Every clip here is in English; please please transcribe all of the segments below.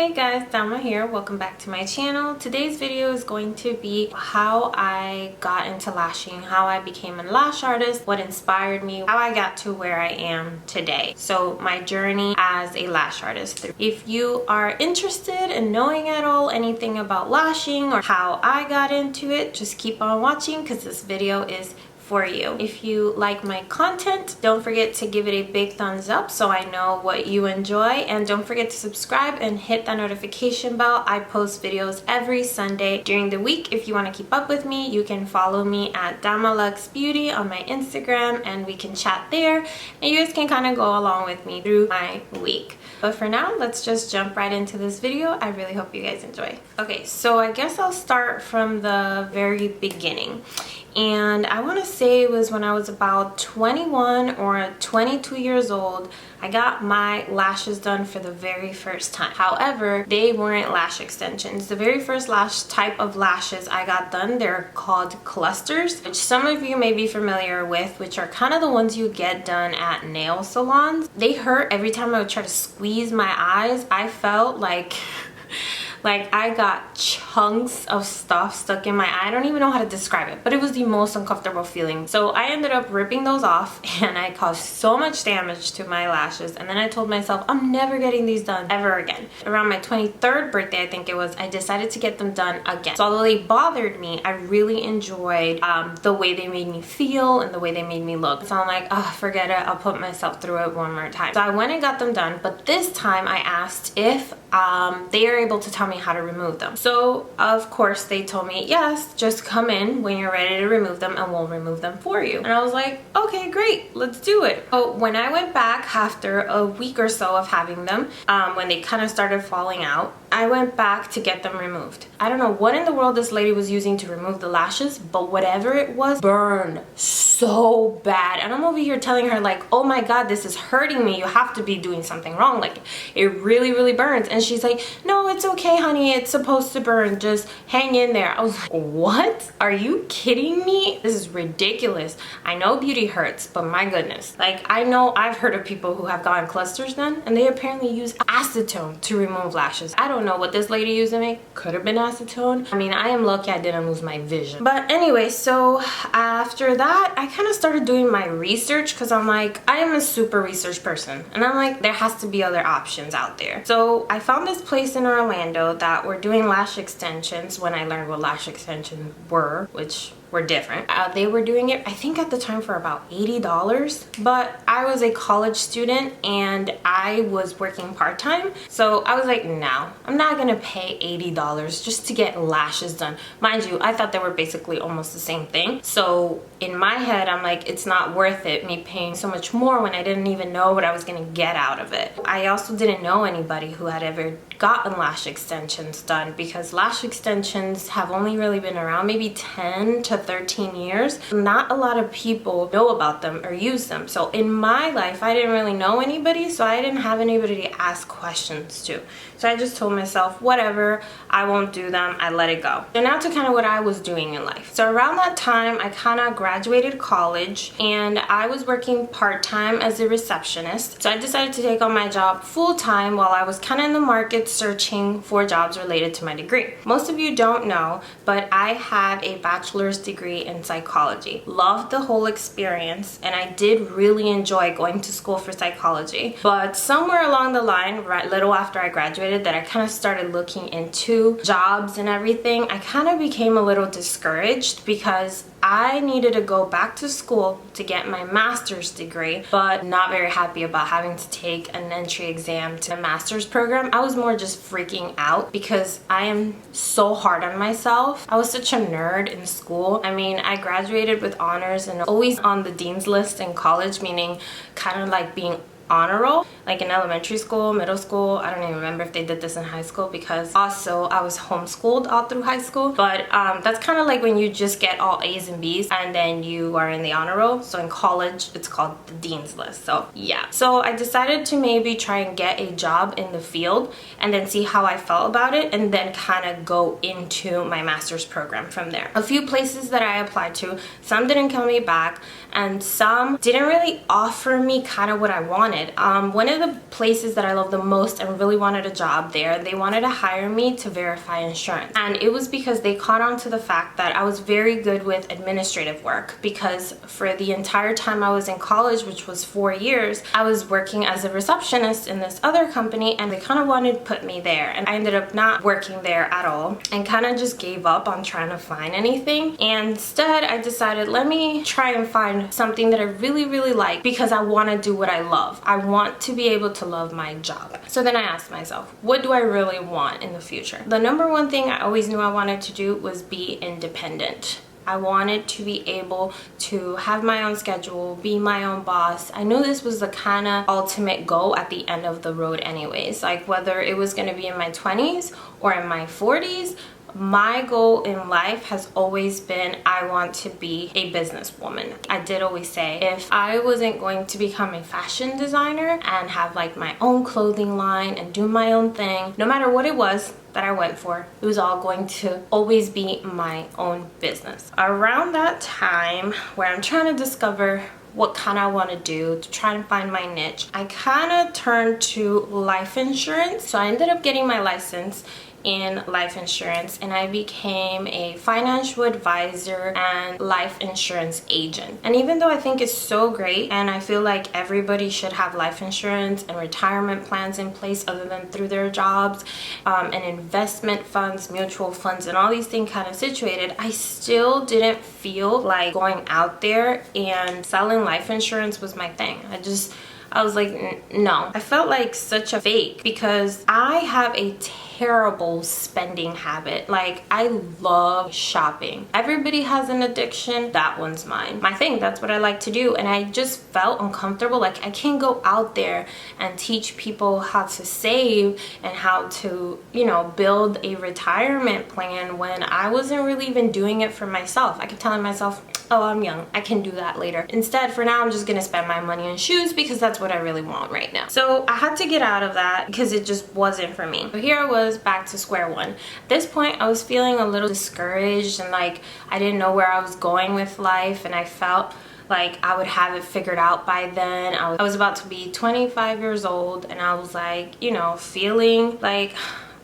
Hey guys, Dama here. Welcome back to my channel. Today's video is going to be how I got into lashing, how I became a lash artist, what inspired me, how I got to where I am today. So my journey as a lash artist. If you are interested in knowing at all anything about lashing or how I got into it, just keep on watching because this video is for you. If you like my content, don't forget to give it a big thumbs up so I know what you enjoy, and don't forget to subscribe and hit that notification bell. I post videos every Sunday during the week. If you want to keep up with me, you can follow me at Damaris Beauty on my Instagram and we can chat there, and you guys can kind of go along with me through my week. But for now, let's just jump right into this video. I really hope you guys enjoy. Okay, so I guess I'll start from the very beginning. And I want to say it was when I was about 21 or 22 years old, I got my lashes done for the very first time. However, they weren't lash extensions. The very first lash type of lashes I got done, they're called clusters, which some of you may be familiar with, which are kind of the ones you get done at nail salons. They hurt every time I would try to squeeze my eyes. I felt like I got chunks of stuff stuck in my eye. I don't even know how to describe it, but it was the most uncomfortable feeling. So I ended up ripping those off and I caused so much damage to my lashes. And then I told myself, I'm never getting these done ever again. Around my 23rd birthday, I think it was, I decided to get them done again. So although they bothered me, I really enjoyed the way they made me feel and the way they made me look. So I'm like, oh, forget it. I'll put myself through it one more time. So I went and got them done, but this time I asked if they are able to tell me how to remove them. So of course they told me, yes, just come in when you're ready to remove them and we'll remove them for you. And I was like, okay, great, let's do it. So when I went back after a week or so of having them, when they kind of started falling out, I went back to get them removed. I don't know what in the world this lady was using to remove the lashes, but whatever it was burned so bad. And I'm over here telling her like, oh my God, this is hurting me. You have to be doing something wrong. Like it really, really burns. And she's like, no, it's okay, honey. It's supposed to burn. Just hang in there. I was like, what? Are you kidding me? This is ridiculous. I know beauty hurts, but my goodness. Like I know I've heard of people who have gotten clusters done and they apparently use acetone to remove lashes. I don't know what this lady used to make. Could have been acetone. I mean, I am lucky I didn't lose my vision. But anyway, so after that, I kind of started doing my research because I'm like, I am a super research person. And I'm like, there has to be other options out there. So I found this place in Orlando that were doing lash extensions when I learned what lash extensions were, which were different. They were doing it, I think at the time, for about $80, but I was a college student and I was working part-time. So I was like, no, I'm not gonna pay $80 just to get lashes done. Mind you, I thought they were basically almost the same thing. So in my head, I'm like, it's not worth it, me paying so much more when I didn't even know what I was gonna get out of it. I also didn't know anybody who had ever gotten lash extensions done because lash extensions have only really been around maybe 10 to 13 years. Not a lot of people know about them or use them. So in my life, I didn't really know anybody, so I didn't have anybody to ask questions to. So I just told myself, whatever, I won't do them. I let it go. So now to kind of what I was doing in life. So around that time, I kind of graduated college and I was working part-time as a receptionist. So I decided to take on my job full-time while I was kind of in the market searching for jobs related to my degree. Most of you don't know, but I have a bachelor's degree in psychology. Loved the whole experience and I did really enjoy going to school for psychology. But somewhere along the line, right little after I graduated, that I kind of started looking into jobs and everything, I kind of became a little discouraged because I needed to go back to school to get my master's degree, but not very happy about having to take an entry exam to a master's program. I was more just freaking out because I am so hard on myself. I was such a nerd in school. I mean, I graduated with honors and always on the dean's list in college, meaning kind of like being honor roll, like in elementary school, middle school. I don't even remember if they did this in high school because also I was homeschooled all through high school. But that's kind of like when you just get all A's and B's and then you are in the honor roll. So in college, it's called the dean's list. So yeah. So I decided to maybe try and get a job in the field and then see how I felt about it and then kind of go into my master's program from there. A few places that I applied to, some didn't call me back and some didn't really offer me kind of what I wanted. One of of the places that I love the most and really wanted a job there, they wanted to hire me to verify insurance. And it was because they caught on to the fact that I was very good with administrative work, because for the entire time I was in college, which was 4 years, I was working as a receptionist in this other company, and they kind of wanted to put me there. And I ended up not working there at all and kind of just gave up on trying to find anything. And instead, I decided, let me try and find something that I really, really like, because I want to do what I love. I want to be able to love my job. So then I asked myself, what do I really want in the future? The number one thing I always knew I wanted to do was be independent. I wanted to be able to have my own schedule, be my own boss. I knew this was the kind of ultimate goal at the end of the road anyways. Like, whether it was going to be in my 20s or in my 40s, my goal in life has always been, I want to be a businesswoman. I did always say, if I wasn't going to become a fashion designer and have like my own clothing line and do my own thing, no matter what it was that I went for, it was all going to always be my own business. Around that time where I'm trying to discover what kind I want to do, to try and find my niche, I kind of turned to life insurance. So I ended up getting my license in life insurance, and I became a financial advisor and life insurance agent. And even though I think it's so great, and I feel like everybody should have life insurance and retirement plans in place other than through their jobs, and investment funds, mutual funds, and all these things kind of situated, I still didn't feel like going out there and selling life insurance was my thing. I was like, no. I felt like such a fake, because I have a terrible spending habit. Like, I love shopping. Everybody has an addiction. That one's mine. My thing, that's what I like to do. And I just felt uncomfortable. Like, I can't go out there and teach people how to save and how to, you know, build a retirement plan when I wasn't really even doing it for myself. I kept telling myself, oh, I'm young, I can do that later. Instead, for now, I'm just gonna spend my money on shoes because that's what I really want right now. So I had to get out of that because it just wasn't for me. So here I was back to square one. At this point, I was feeling a little discouraged, and like I didn't know where I was going with life, and I felt like I would have it figured out by then. I was about to be 25 years old, and I was like, you know, feeling like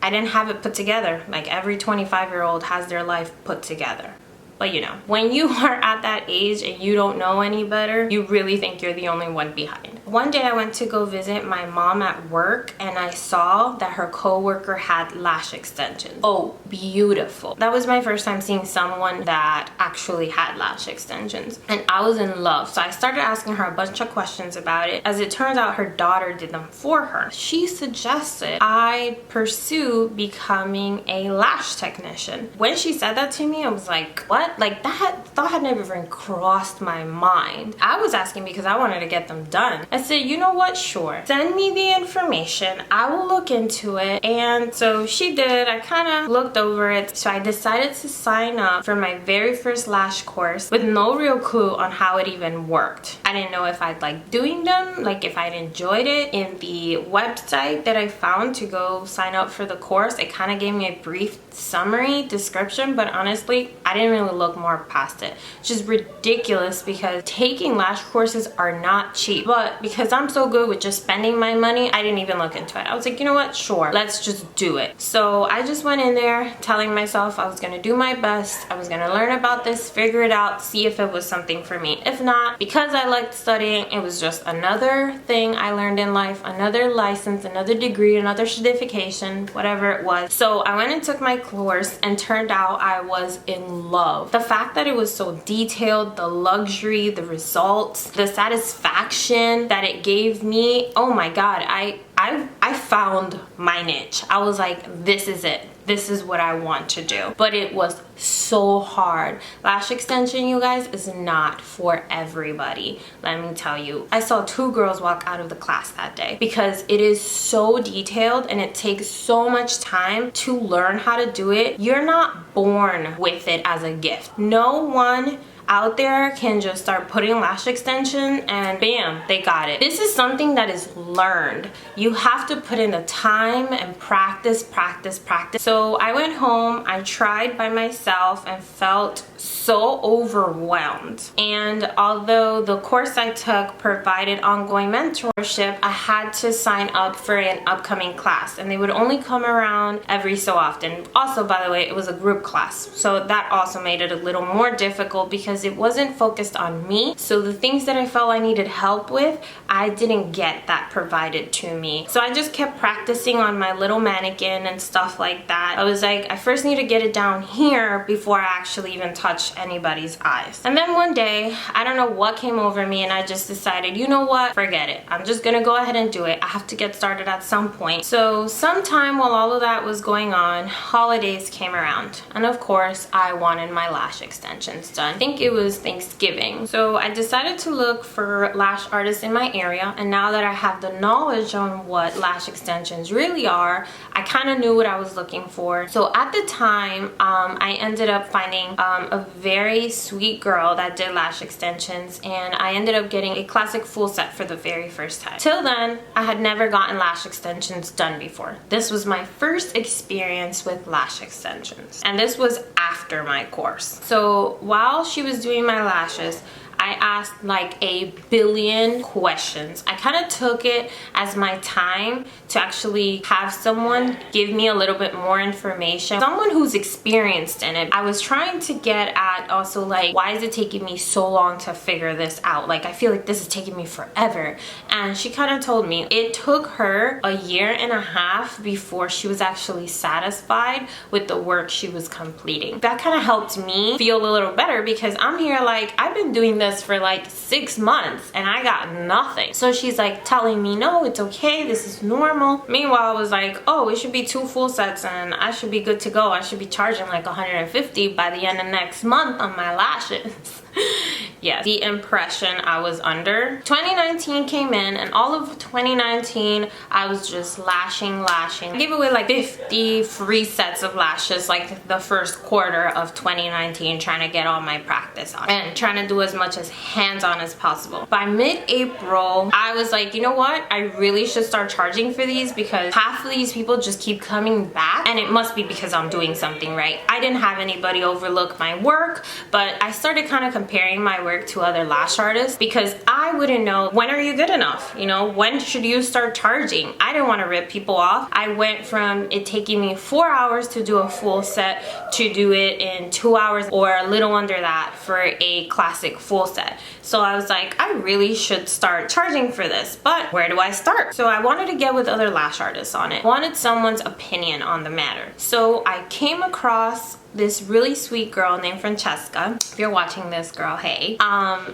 I didn't have it put together. Like every 25-year-old has their life put together. But you know, when you are at that age and you don't know any better, you really think you're the only one behind. One day I went to go visit my mom at work, and I saw that her coworker had lash extensions. Oh, beautiful. That was my first time seeing someone that actually had lash extensions, and I was in love. So I started asking her a bunch of questions about it. As it turns out, her daughter did them for her. She suggested I pursue becoming a lash technician. When she said that to me, I was like, what? Like, that thought had never even crossed my mind. I was asking because I wanted to get them done. I said, you know what, sure, send me the information, I will look into it. And so she did. I kind of looked over it. So I decided to sign up for my very first lash course with no real clue on how it even worked. I didn't know if I'd like doing them, like if I'd enjoyed it. In the website that I found to go sign up for the course, it kind of gave me a brief summary description, but honestly, I didn't really look more past it. It's just ridiculous because taking lash courses are not cheap. But because I'm so good with just spending my money, I didn't even look into it. I was like, you know what, sure, let's just do it. So I just went in there telling myself I was gonna do my best, I was gonna learn about this, figure it out, see if it was something for me. If not, because I liked studying, it was just another thing I learned in life, another license, another degree, another certification, whatever it was. So I went and took my course, and turned out I was in love. The fact that it was so detailed, the luxury, the results, the satisfaction that it gave me, oh my god, I found my niche. I was like, this is it. This is what I want to do. But it was so hard. Lash extension, you guys, is not for everybody. Let me tell you. I saw 2 girls walk out of the class that day because it is so detailed and it takes so much time to learn how to do it. You're not born with it as a gift. No one out there can just start putting lash extension and bam, they got it. This is something that is learned. You have to put in the time and practice. So I went home, I tried by myself and felt so overwhelmed. And although the course I took provided ongoing mentorship, I had to sign up for an upcoming class, and they would only come around every so often. Also, by the way, it was a group class, so that also made it a little more difficult because it wasn't focused on me. So the things that I felt I needed help with, I didn't get that provided to me. So I just kept practicing on my little mannequin and stuff like that. I was like, I first need to get it down here before I actually even touch anybody's eyes. And then one day, I don't know what came over me, and I just decided, you know what, forget it. I'm just gonna go ahead and do it. I have to get started at some point. So sometime while all of that was going on, holidays came around, and of course I wanted my lash extensions done. I think it was Thanksgiving. So I decided to look for lash artists in my area, and now that I have the knowledge on what lash extensions really are, I kind of knew what I was looking for. So at the time, I ended up finding a very sweet girl that did lash extensions, and I ended up getting a classic full set for the very first time. Till then, I had never gotten lash extensions done before. This was my first experience with lash extensions, and this was after my course. So while she was doing my lashes, I asked like a billion questions. I kind of took it as my time to actually have someone give me a little bit more information. Someone who's experienced in it. I was trying to get at also like, why is it taking me so long to figure this out? Like, I feel like this is taking me forever. And she kind of told me it took her a year and a half before she was actually satisfied with the work she was completing. That kind of helped me feel a little better because I'm here like, I've been doing this for like 6 months and I got nothing. So she's like telling me, no, it's okay, this is normal. Meanwhile, I was like, oh, it should be 2 full sets and I should be good to go. I should be charging like 150 by the end of next month on my lashes. Yes, the impression I was under. 2019 came in, and all of 2019 I was just lashing. I gave away like 50 free sets of lashes like the first quarter of 2019, trying to get all my practice on and trying to do as much as hands-on as possible. By mid-April, I was like, you know what, I really should start charging for these because half of these people just keep coming back, and it must be because I'm doing something right. I didn't have anybody overlook my work, but I started kind of comparing my work to other lash artists because I wouldn't know, when are you good enough? You know, when should you start charging? I didn't want to rip people off. I went from it taking me 4 hours to do a full set to do it in 2 hours or a little under that for a classic full set. So I was like, I really should start charging for this, but where do I start? So I wanted to get with other lash artists on it. I wanted someone's opinion on the matter. So I came across this really sweet girl named Francesca. If you're watching this, girl, hey.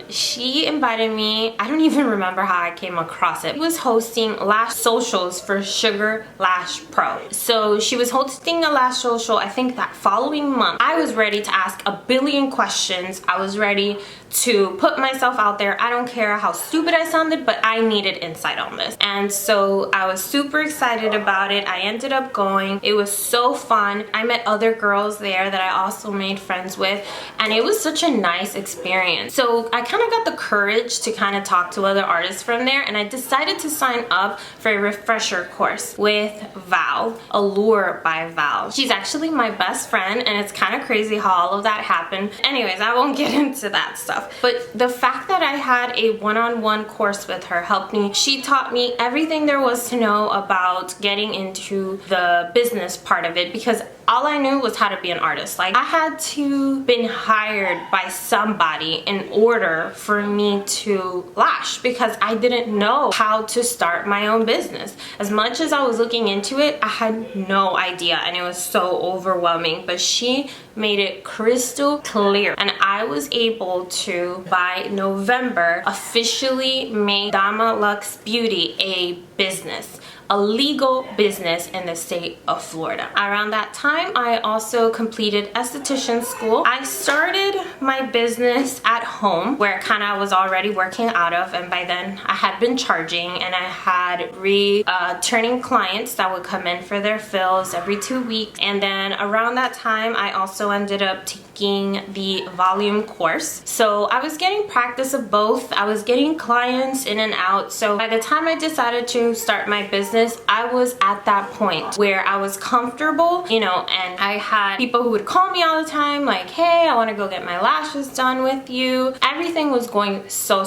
She invited me, I don't even remember how I came across it. She was hosting lash socials for Sugar Lash Pro. So she was hosting a lash social, I think that following month. I was ready to ask a billion questions. I was ready to put myself out there. I don't care how stupid I sounded, but I needed insight on this. And so I was super excited about it. I ended up going. It was so fun. I met other girls there that I also made friends with, and it was such a nice experience. So I kind of got the courage to kind of talk to other artists from there, and I decided to sign up for a refresher course with Val, Allure by Val. She's actually my best friend, and it's kind of crazy how all of that happened. Anyways, I won't get into that stuff. But the fact that I had a one-on-one course with her helped me. She taught me everything there was to know about getting into the business part of it, because all I knew was how to be an artist. Like, I had to been hired by somebody in order for me to lash, because I didn't know how to start my own business. As much as I was looking into it, I had no idea, and it was so overwhelming. But she made it crystal clear, and I was able to, by November, officially make Dama Luxe Beauty a business, a legal business in the state of Florida. Around that time, I also completed esthetician school. I started my business at home where kind of was already working out of, and by then I had been charging, and I had returning clients that would come in for their fills every 2 weeks. And then around that time, I also ended up taking the volume course. So I was getting practice of both. I was getting clients in and out. So by the time I decided to start my business, I was at that point where I was comfortable, you know, and I had people who would call me all the time like, hey, I want to go get my lashes done with you. Everything was going so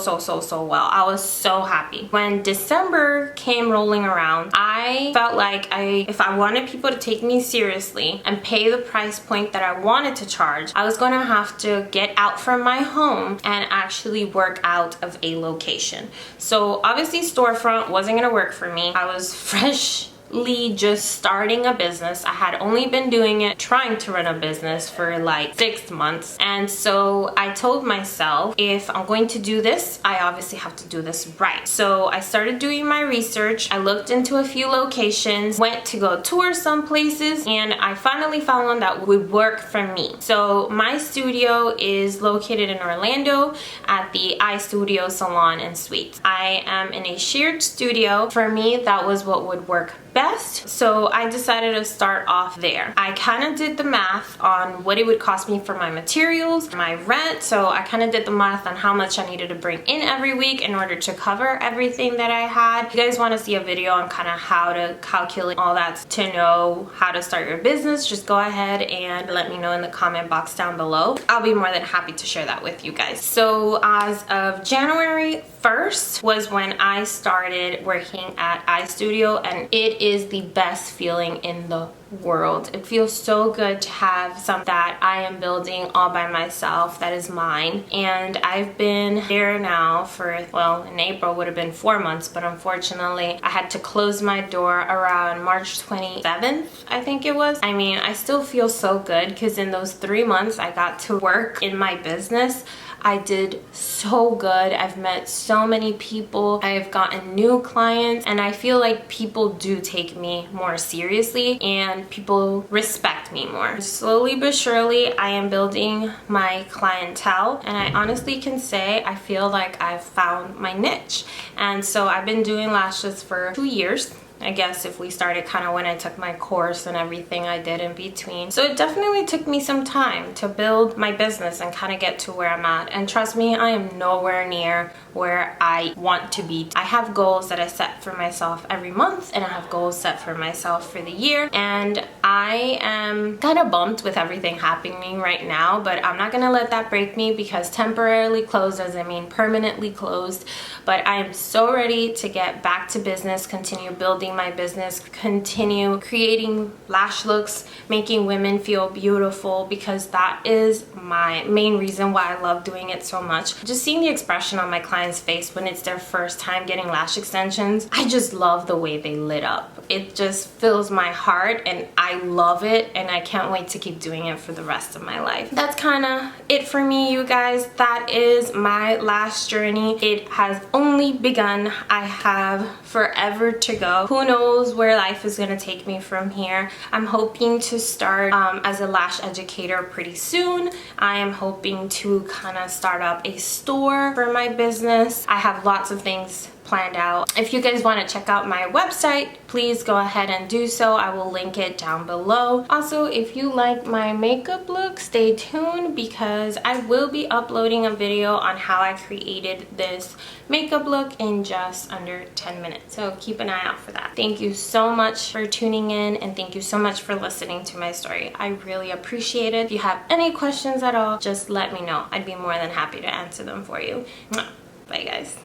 well. I was so happy. When December came rolling around, I felt like if I wanted people to take me seriously and pay the price point that I wanted to charge, I was going to have to get out from my home and actually work out of a location. So obviously storefront wasn't going to work for me. I was freshly just starting a business. I had only been trying to run a business for like 6 months. And so I told myself, if I'm going to do this, I obviously have to do this right. So I started doing my research. I looked into a few locations, went to go tour some places, and I finally found one that would work for me. So my studio is located in Orlando at the iStudio Salon and Suites. I am in a shared studio. For me, that was what would work best. So I decided to start off there. I kind of did the math on what it would cost me for my materials, my rent. So I kind of did the math on how much I needed to bring in every week in order to cover everything that I had. If you guys want to see a video on kind of how to calculate all that to know how to start your business, just go ahead and let me know in the comment box down below. I'll be more than happy to share that with you guys. So as of January 1st was when I started working at iStudio, and it is the best feeling in the world. It feels so good to have something that I am building all by myself that is mine. And I've been there now for, well, in April would have been 4 months, but unfortunately I had to close my door around March 27th, I think it was. I mean, I still feel so good because in those 3 months I got to work in my business. I did so good. I've met so many people. I've gotten new clients, and I feel like people do take me more seriously and people respect me more. Slowly but surely, I am building my clientele, and I honestly can say I feel like I've found my niche. And so I've been doing lashes for 2 years. I guess if we started kind of when I took my course and everything I did in between. So it definitely took me some time to build my business and kind of get to where I'm at. And trust me, I am nowhere near where I want to be. I have goals that I set for myself every month, and I have goals set for myself for the year. And I am kind of bummed with everything happening right now, but I'm not gonna let that break me, because temporarily closed doesn't mean permanently closed. But I am so ready to get back to business, continue building my business, continue creating lash looks, making women feel beautiful, because that is my main reason why I love doing it so much. Just seeing the expression on my clients' face when it's their first time getting lash extensions, I just love the way they lit up. It just fills my heart, and I love it, and I can't wait to keep doing it for the rest of my life. That's kind of it for me, you guys. That is my lash journey. It has only begun. I have forever to go. Who knows where life is going to take me from here. I'm hoping to start as a lash educator pretty soon. I am hoping to kind of start up a store for my business. I have lots of things planned out. If you guys want to check out my website, please go ahead and do so. I will link it down below. Also, if you like my makeup look, stay tuned, because I will be uploading a video on how I created this makeup look in just under 10 minutes. So keep an eye out for that. Thank you so much for tuning in, and thank you so much for listening to my story. I really appreciate it. If you have any questions at all, just let me know. I'd be more than happy to answer them for you. Bye guys.